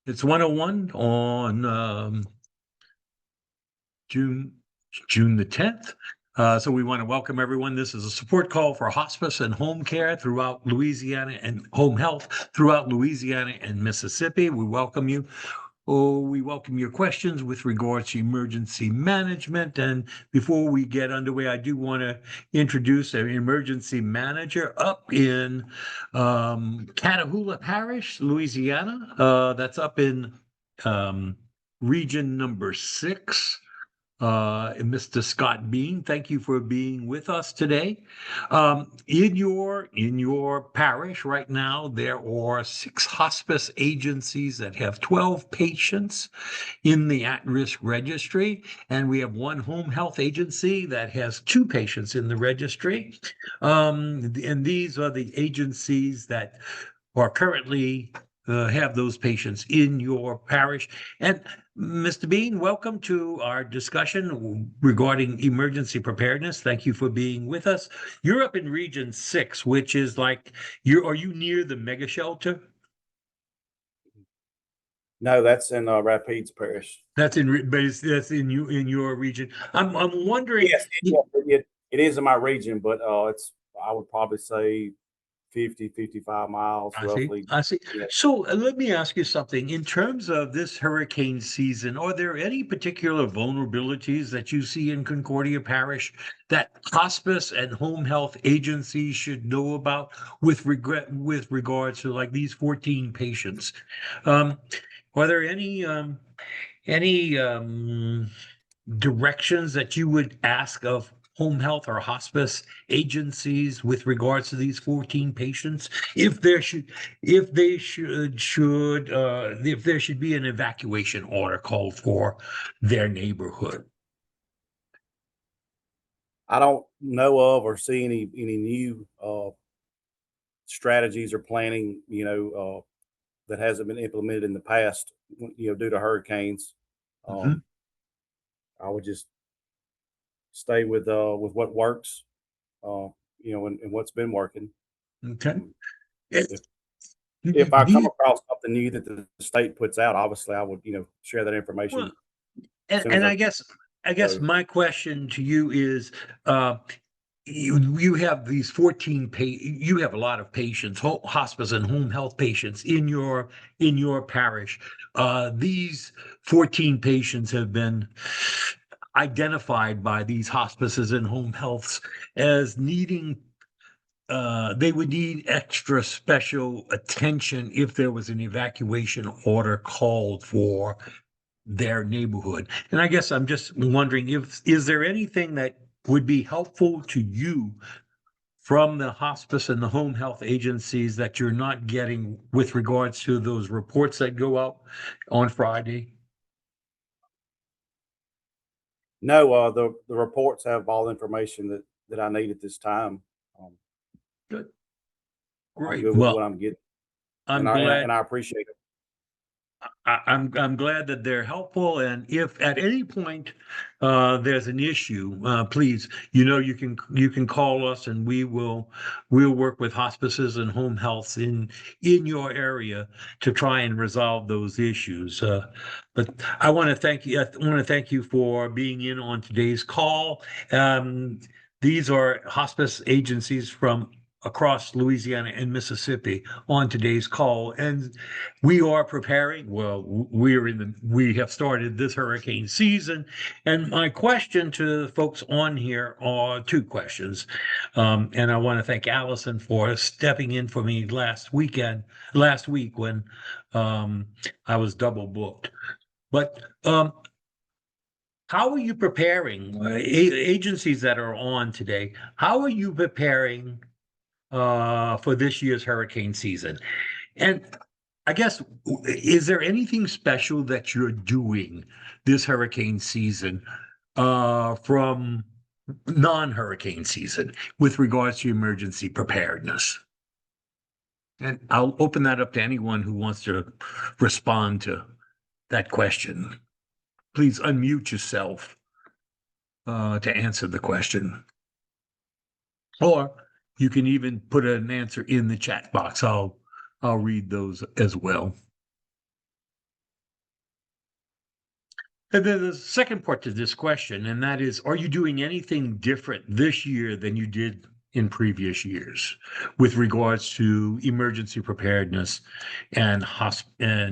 It's 101 on June June the 10th. So we want to welcome everyone. This is a support call for hospice and home care throughout Louisiana and home health throughout Louisiana and Mississippi. We welcome you. Oh, we welcome your questions with regards to emergency management. And before we get underway, I do want to introduce an emergency manager up in Catahoula Parish, Louisiana. That's up in um, region number 6. Mr. Scott Bean, thank you for being with us today. In your parish right now, there are 6 hospice agencies that have 12 patients in the at-risk registry, and we have 1 home health agency that has 2 patients in the registry. And these are the agencies that are currently have those patients in your parish. And Mr. Bean, welcome to our discussion regarding emergency preparedness. Thank you for being with us. You're up in Region 6, which is like are you near the mega shelter? No, that's in Rapides Parish. That's in your region. I'm wondering. Yes, it is in my region, but I would probably say 55 miles I see. roughly. I see. Yeah. So let me ask you something. In terms of this hurricane season, are there any particular vulnerabilities that you see in Concordia Parish that hospice and home health agencies should know about with regards to like these 14 patients? Um, are there any directions that you would ask of home health or hospice agencies with regards to these 14 patients? If there should, if there should be an evacuation order called for their neighborhood. I don't know of or see any new strategies or planning, that hasn't been implemented in the past, due to hurricanes. Mhm. Um, I would just stay with what works, uh, and what's been working. Okay. Um, Eh, if if I come do across something new that the state puts out, obviously I would, share that well, information as and, soon as and I I guess know. my question to you is, uh, you have these 14 you have a lot of patients, hospice and home health patients in your parish. These 14 patients have been identified by these hospices and home healths as needing they would need extra special attention if there was an evacuation order called for their neighborhood. And I guess I'm just wondering, if is there anything that would be helpful to you from the hospice and the home health agencies that you're not getting with regards to those reports that go out on Friday? No, the reports have all the information that I need at this time. Um, Good. I'm Great. good with Well, what I'm getting, and I'm I and I, glad. and I appreciate it. I'm glad that they're helpful, and if at any point there's an issue, please, you can call us, and we'll work with hospices and home health in your area to try and resolve those issues. But I want to thank you. I want to thank you for being in on today's call. Um, these are hospice agencies from across Louisiana and Mississippi on today's call, and we are preparing. Well, we have started this hurricane season, and my question to the folks on here are 2 questions. And I want to thank Allison for stepping in for me last week when I was double booked. But how are you preparing agencies that are on today? How are you preparing for this year's hurricane season? And I guess, is there anything special that you're doing this hurricane season from non-hurricane season with regards to emergency preparedness? And I'll open that up to anyone who wants to respond to that question. Please unmute yourself to answer the question. Or you can even put an answer in the chat box. I'll read those as well. And then the second part to this question, and that is, are you doing anything different this year than you did in previous years with regards to emergency preparedness and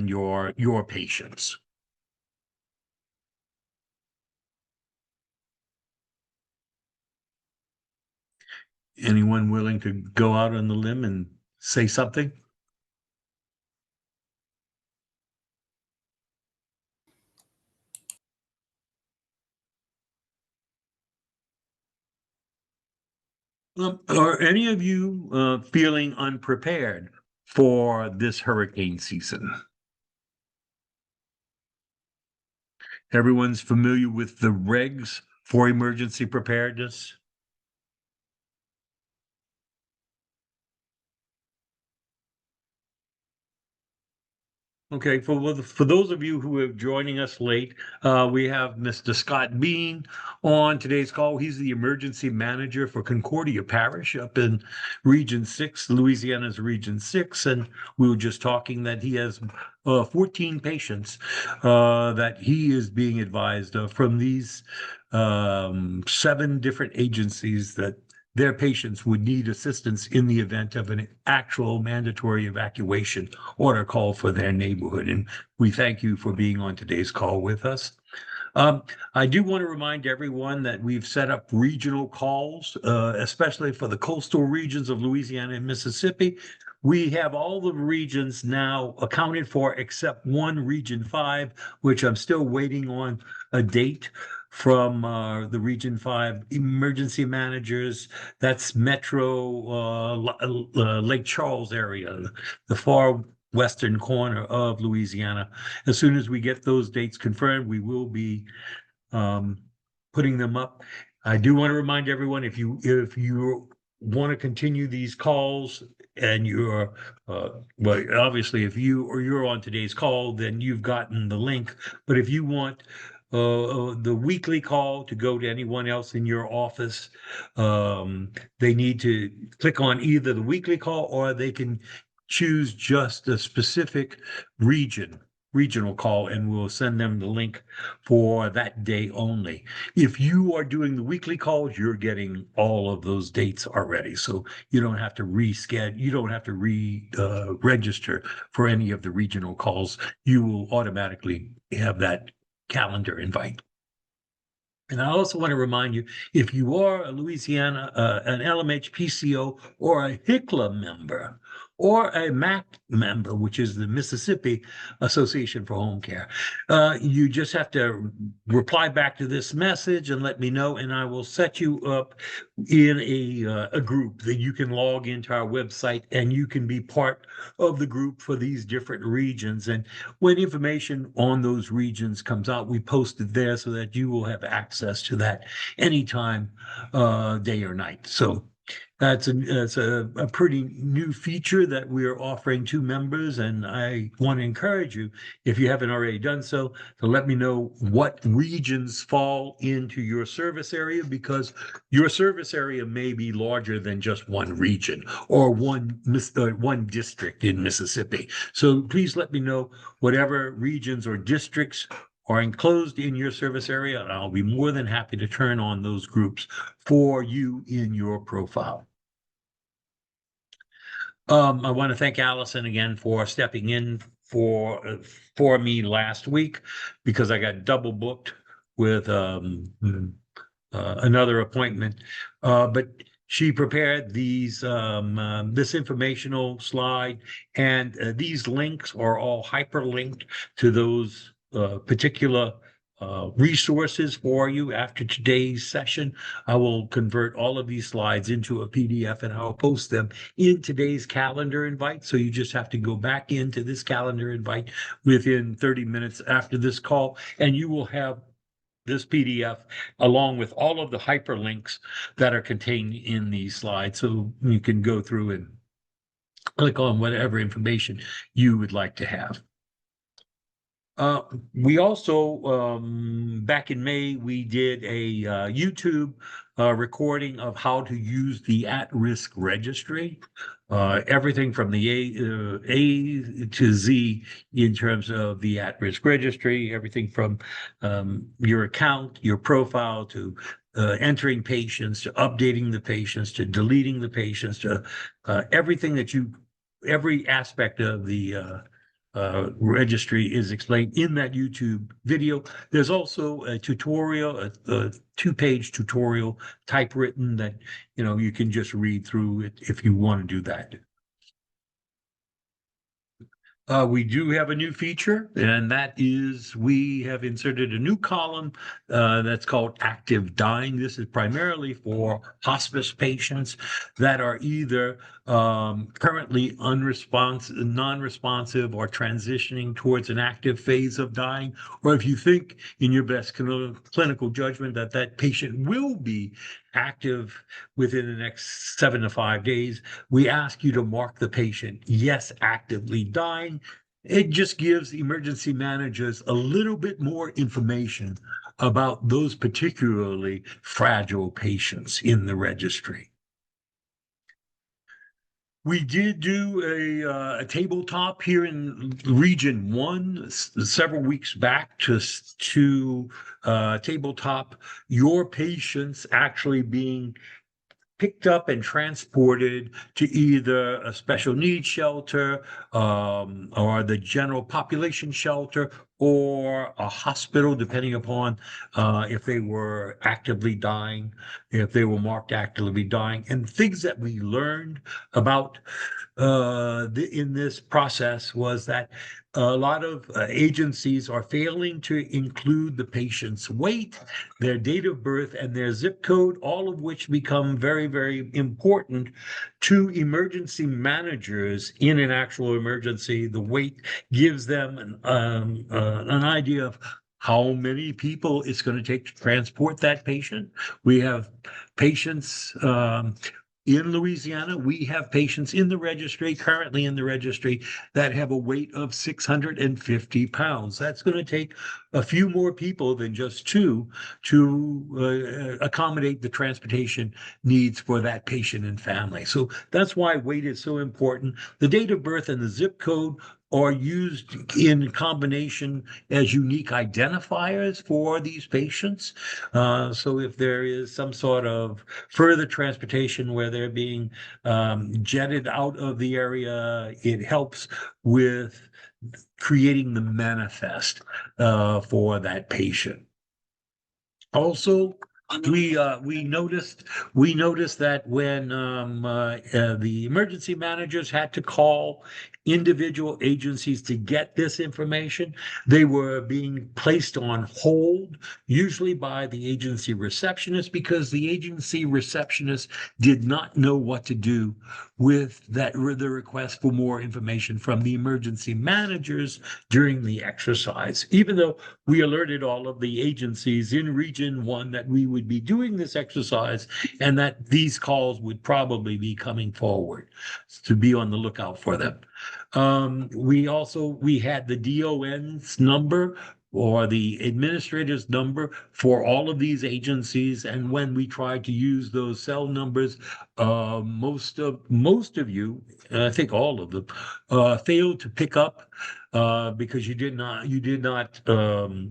your patients? Anyone willing to go out on the limb and say something? Are any of you feeling unprepared for this hurricane season? Everyone's familiar with the regs for emergency preparedness? Okay, for those of you who are joining us late, we have Mr. Scott Bean on today's call. He's the emergency manager for Concordia Parish up in Region 6, Louisiana's Region 6. And we were just talking that he has 14 patients that he is being advised of from these 7 different agencies that their patients would need assistance in the event of an actual mandatory evacuation order call for their neighborhood. And we thank you for being on today's call with us. I do want to remind everyone that we've set up regional calls, especially for the coastal regions of Louisiana and Mississippi. We have all the regions now accounted for except one, Region 5, which I'm still waiting on a date from the Region 5 emergency managers. That's Metro Lake Charles area, the far western corner of Louisiana. As soon as we get those dates confirmed, we will be um, putting them up. I do want to remind everyone, if you want to continue these calls and you're well, obviously if you're on today's call, then you've gotten the link. But if you want the weekly call to go to anyone else in your office, they need to click on either the weekly call or they can choose just a specific regional call, and we'll send them the link for that day only. If you are doing the weekly calls, you're getting all of those dates already. So you don't have to reschedule, you don't have to register for any of the regional calls. You will automatically have that calendar invite. And I also want to remind you, if you are a Louisiana, an LMH PCO or a HICLA member or a MAC member, which is the Mississippi Association for Home Care, you just have to reply back to this message and let me know, and I will set you up in a group that you can log into our website and you can be part of the group for these different regions. And when information on those regions comes out, we post it there so that you will have access to that anytime, day or night. So that's a pretty new feature that we're offering to members, and I want to encourage you, if you haven't already done so, to let me know what regions fall into your service area, because your service area may be larger than just one region or one district in Mississippi. So please let me know whatever regions or districts are enclosed in your service area, and I'll be more than happy to turn on those groups for you in your profile. I want to thank Allison again for stepping in for me last week, because I got double booked with another appointment. But she prepared this informational slide, and these links are all hyperlinked to those particular resources for you. After today's session, I will convert all of these slides into a PDF and I'll post them in today's calendar invite. So you just have to go back into this calendar invite within 30 minutes after this call, and you will have this PDF along with all of the hyperlinks that are contained in these slides. So you can go through and click on whatever information you would like to have. Uh, we also, back in May, we did a YouTube recording of how to use the at-risk registry. Everything from the A to Z in terms of the at-risk registry, everything from your account, your profile, to entering patients, to updating the patients, to deleting the patients, to everything that every aspect of the registry is explained in that YouTube video. There's also a tutorial, a two-page tutorial typewritten that you can just read through it if you want to do that. We do have a new feature, and that is we have inserted a new column that's called active dying. This is primarily for hospice patients that are either currently unresponsive, non-responsive, or transitioning towards an active phase of dying, or if you think in your best clinical judgment that that patient will be active within the next 7 to 5 days, we ask you to mark the patient yes, actively dying. It just gives emergency managers a little bit more information about those particularly fragile patients in the registry. We did do a tabletop here in Region 1 several weeks back to tabletop your patients actually being picked up and transported to either a special needs shelter or the general population shelter or a hospital, depending upon if they were actively dying, if they were marked actively dying, and things that we learned about in this process was that a lot of agencies are failing to include the patient's weight, their date of birth, and their zip code, all of which become very, very important to emergency managers in an actual emergency. The weight gives them an idea of how many people it's going to take to transport that patient. We have patients in Louisiana, we have patients in the registry, currently in the registry, that have a weight of 650 pounds. That's going to take a few more people than just two to accommodate the transportation needs for that patient and family. So that's why weight is so important. The date of birth and the zip code are used in combination as unique identifiers for these patients. So if there is some sort of further transportation where they're being jetted out of the area, it helps with creating the manifest for that patient. Also, we noticed that when the emergency managers had to call individual agencies to get this information, they were being placed on hold, usually by the agency receptionist, because the agency receptionist did not know what to do with the request for more information from the emergency managers during the exercise, even though we alerted all of the agencies in Region 1 that we would be doing this exercise and that these calls would probably be coming forward, to be on the lookout for them. We had the DON's number or the administrator's number for all of these agencies, and when we tried to use those cell numbers, most of you, I think all of them, failed to pick up because you did not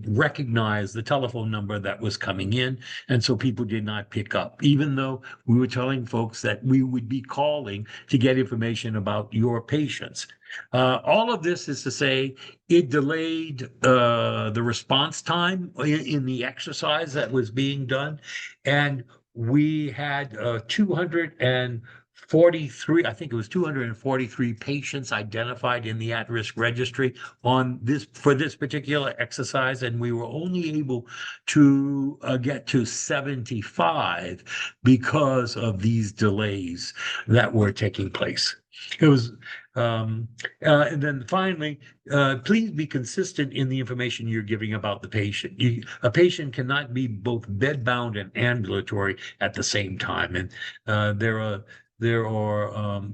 recognize the telephone number that was coming in, and so people did not pick up, even though we were telling folks that we would be calling to get information about your patients. All of this is to say it delayed the response time in the exercise that was being done, and we had 243, I think it was 243 patients identified in the at-risk registry for this particular exercise, and we were only able to get to 75 because of these delays that were taking place. It was, and then finally, please be consistent in the information you're giving about the patient. A patient cannot be both bedbound and ambulatory at the same time, and there are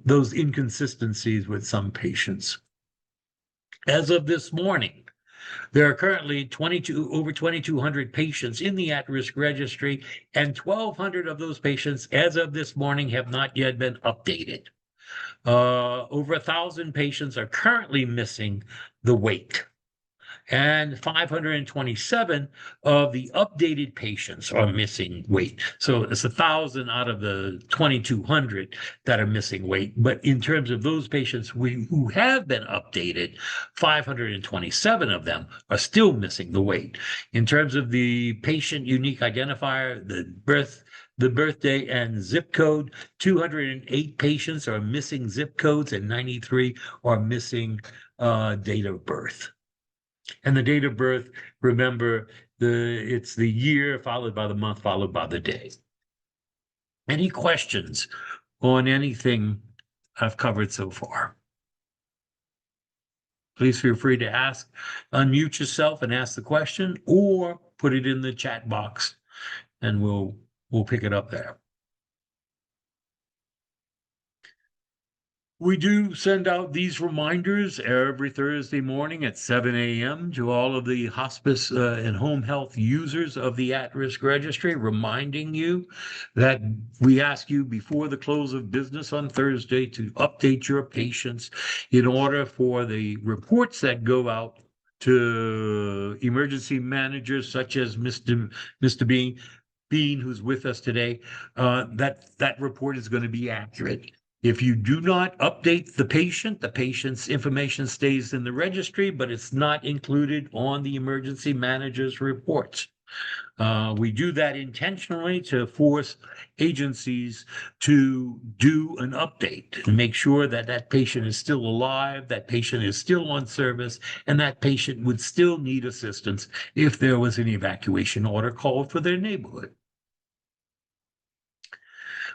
those inconsistencies with some patients. As of this morning, There are currently over 2,200 patients in the at-risk registry, and 1,200 of those patients, as of this morning, have not yet been updated. Over 1,000 patients are currently missing the wait, and 527 of the updated patients are missing weight. So it's 1,000 out of the 2,200 that are missing weight. But in terms of those patients who have been updated, 527 of them are still missing the weight. In terms of the patient unique identifier, the birthday and zip code, 208 patients are missing zip codes and 93 are missing date of birth. And the date of birth, remember, it's the year followed by the month followed by the day. Any questions on anything I've covered so far? Please feel free to ask, unmute yourself and ask the question, or put it in the chat box, and we'll pick it up there. We do send out these reminders every Thursday morning at 7 a.m. to all of the hospice and home health users of the at-risk registry, reminding you that we ask you before the close of business on Thursday to update your patients in order for the reports that go out to emergency managers such as Mr. Bean, who's with us today, that report is going to be accurate. If you do not update the patient's information stays in the registry, but it's not included on the emergency manager's reports. We do that intentionally to force agencies to do an update and make sure that that patient is still alive, that patient is still on service, and that patient would still need assistance if there was an evacuation order called for their neighborhood.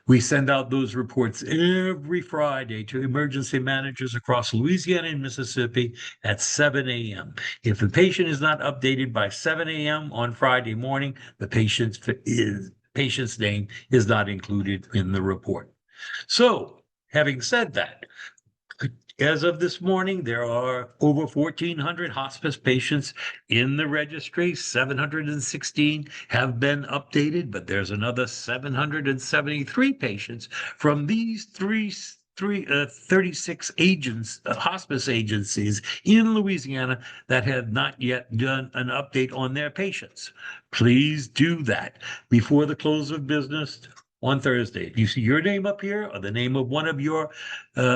We send out those reports every Friday to emergency managers across Louisiana and Mississippi at 7 a.m. If the patient is not updated by 7 a.m. on Friday morning, the patient's name is not included in the report. So, having said that, as of this morning, there are over 1,400 hospice patients in the registry. 716 have been updated, but there's another 773 patients from these 36 hospice agencies in Louisiana that have not yet done an update on their patients. Please do that before the close of business on Thursday. If you see your name up here or the name of one of your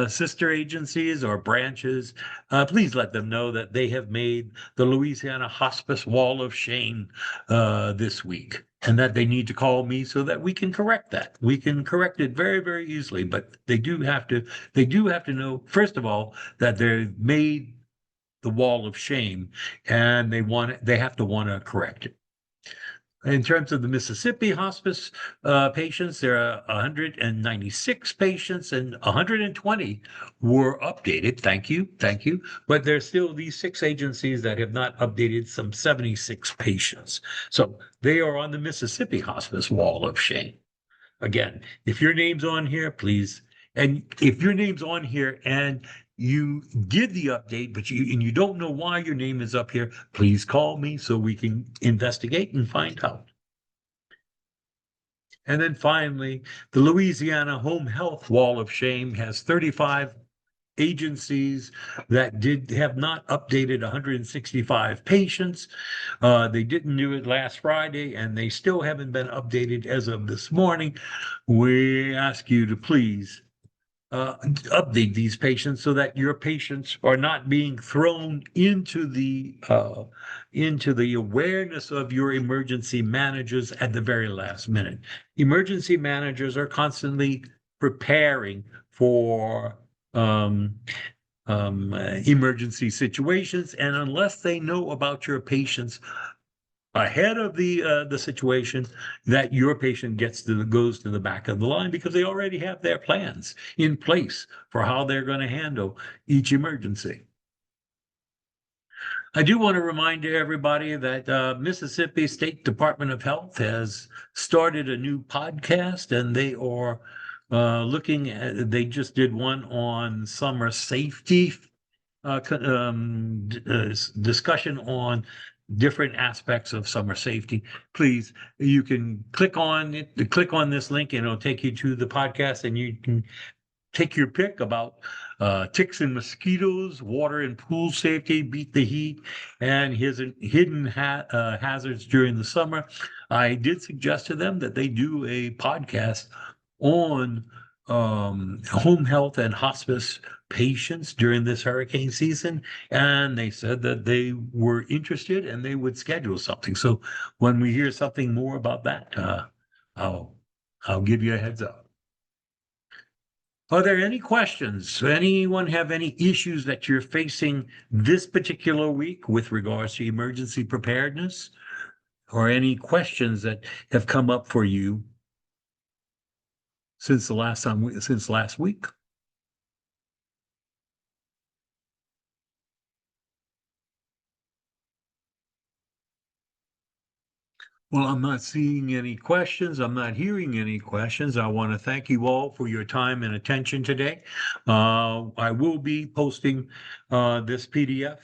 sister agencies or branches, please let them know that they have made the Louisiana Hospice Wall of Shame this week, and that they need to call me so that we can correct that. We can correct it very, very easily, but they do have to know, first of all, that they've made the wall of shame, and they have to want to correct it. In terms of the Mississippi hospice patients, there are 196 patients and 120 were updated. Thank you. But there's still these 6 agencies that have not updated some 76 patients. So they are on the Mississippi hospice wall of shame. Again, if your name's on here, please. And if your name's on here and you did the update, but you don't know why your name is up here, please call me so we can investigate and find out. And then finally, the Louisiana Home Health Wall of Shame has 35 agencies that have not updated 165 patients. They didn't do it last Friday, and they still haven't been updated as of this morning. We ask you to please update these patients so that your patients are not being thrown into the awareness of your emergency managers at the very last minute. Emergency managers are constantly preparing for emergency situations, and unless they know about your patients ahead of the situation, that your patient goes to the back of the line because they already have their plans in place for how they're going to handle each emergency. I do want to remind everybody that Mississippi State Department of Health has started a new podcast, and they are they just did one on summer safety discussion on different aspects of summer safety, please, you can click on it, click on this link and it'll take you to the podcast and you can take your pick about ticks and mosquitoes, water and pool safety, beat the heat, and his hidden hazards during the summer. I did suggest to them that they do a podcast on home health and hospice patients during this hurricane season, and they said that they were interested and they would schedule something. So when we hear something more about that, I'll I'll give you a heads up. Are there any questions? Anyone have any issues that you're facing this particular week with regards to emergency preparedness? Or any questions that have come up for you since since last week? Well, I'm not seeing any questions. I'm not hearing any questions. I want to thank you all for your time and attention today. I will be posting this PDF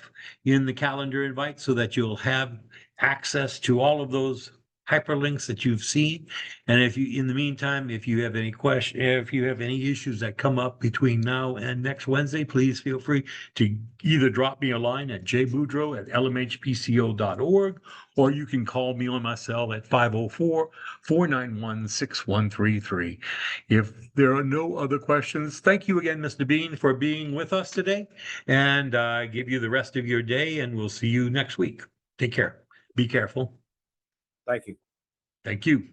in the calendar invite so that you'll have access to all of those hyperlinks that you've seen. And if you, in the meantime, if you have any question, if you have any issues that come up between now and next Wednesday, please feel free to either drop me a line at jboudreau@lmhpco.org, or you can call me on my cell at 504-491-6133. If there are no other questions, thank you again, Mr. Bean, for being with us today. And give you the rest of your day, and we'll see you next week. Take care. Be careful. Thank you. Thank you.